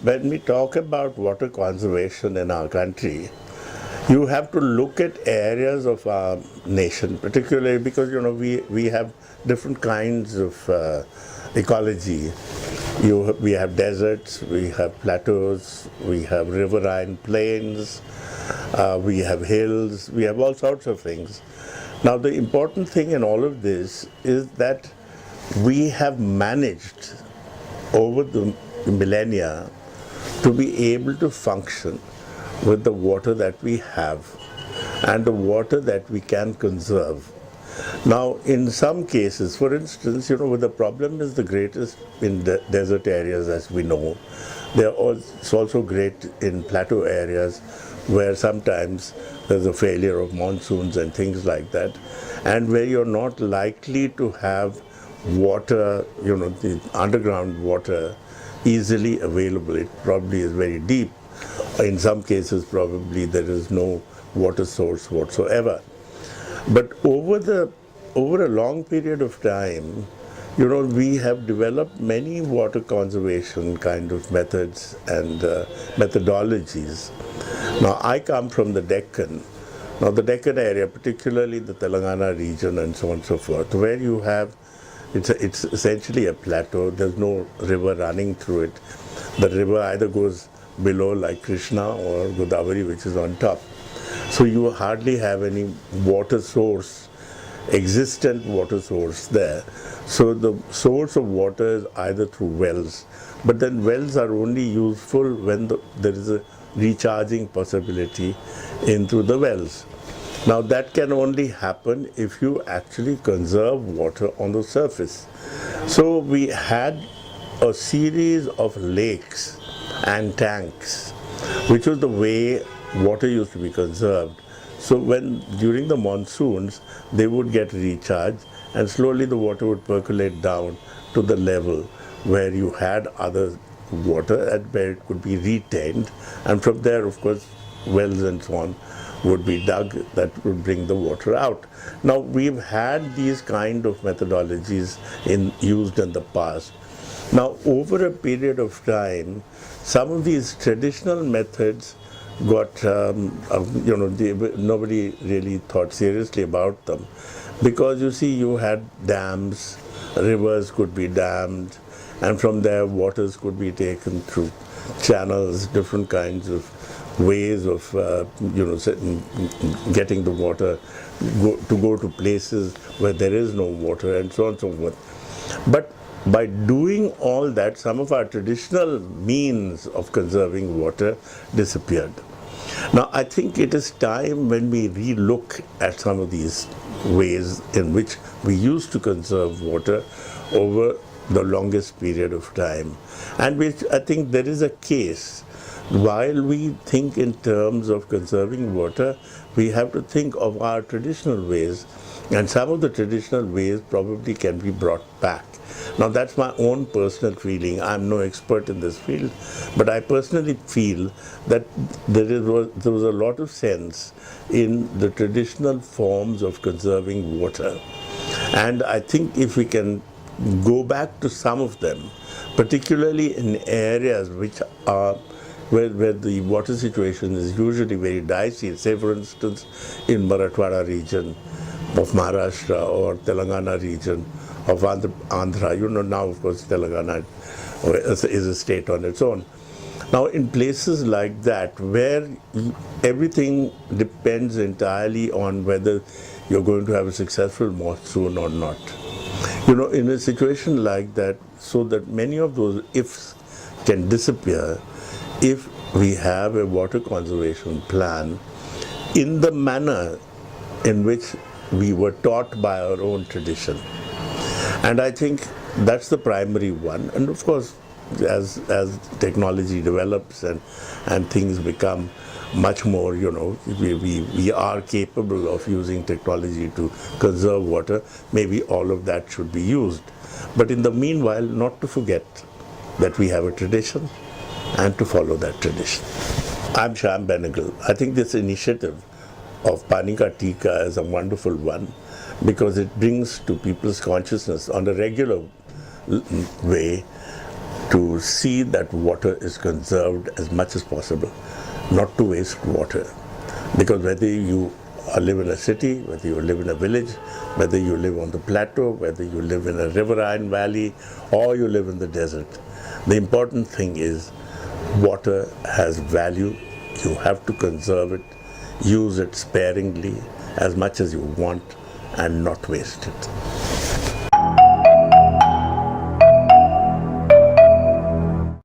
when we talk about water conservation in our country, you have to look at areas of our nation, particularly because we have different kinds of ecology. We have deserts, we have plateaus, we have riverine plains, we have hills, we have all sorts of things. Now the important thing in all of this is that we have managed over the millennia to be able to function with the water that we have and the water that we can conserve. Now, in some cases, for instance, where the problem is the greatest in the desert areas, as we know. It's also great in plateau areas where sometimes there's a failure of monsoons and things like that, and where you're not likely to have water, the underground water easily available. It probably is very deep. In some cases, probably there is no water source whatsoever. But over a long period of time, we have developed many water conservation kind of methods and methodologies. Now, I come from the Deccan. Now, the Deccan area, particularly the Telangana region and so on and so forth, where you have, it's essentially a plateau. There's no river running through it. The river either goes below like Krishna or Godavari, which is on top. So you hardly have any water source, existent water source there. So the source of water is either through wells, but then wells are only useful when there is a recharging possibility into the wells. Now that can only happen if you actually conserve water on the surface. So we had a series of lakes and tanks, which was the way water used to be conserved. So during the monsoons, they would get recharged and slowly the water would percolate down to the level where you had other water and where it could be retained, and from there, of course, wells and so on would be dug that would bring the water out. Now, we've had these kind of methodologies used in the past. Now, over a period of time, some of these traditional methods got, nobody really thought seriously about them, because you see, you had dams, rivers could be dammed, and from there waters could be taken through channels, different kinds of ways of getting the water to go to places where there is no water, and so on and so forth. But by doing all that, some of our traditional means of conserving water disappeared. Now, I think it is time when we relook at some of these ways in which we used to conserve water over the longest period of time, and which I think there is a case. While we think in terms of conserving water, we have to think of our traditional ways, and some of the traditional ways probably can be brought back. Now, that's my own personal feeling. I'm no expert in this field, but I personally feel that there was a lot of sense in the traditional forms of conserving water. And I think if we can go back to some of them, particularly in areas which are where the water situation is usually very dicey, say for instance in Marathwada region of Maharashtra or Telangana region of Andhra, now of course Telangana is a state on its own. Now in places like that where everything depends entirely on whether you're going to have a successful monsoon or not. In a situation like that, so that many of those ifs can disappear if we have a water conservation plan in the manner in which we were taught by our own tradition. And I think that's the primary one. And of course, as technology develops and things become much more, we are capable of using technology to conserve water, maybe all of that should be used. But in the meanwhile, not to forget that we have a tradition and to follow that tradition. I'm Shyam Benegal. I think this initiative of Pani Ka Tika is a wonderful one because it brings to people's consciousness on a regular way to see that water is conserved as much as possible, not to waste water. Because whether you live in a city, whether you live in a village, whether you live on the plateau, whether you live in a riverine valley, or you live in the desert, the important thing is water has value. You have to conserve it, use it sparingly as much as you want, and not waste it.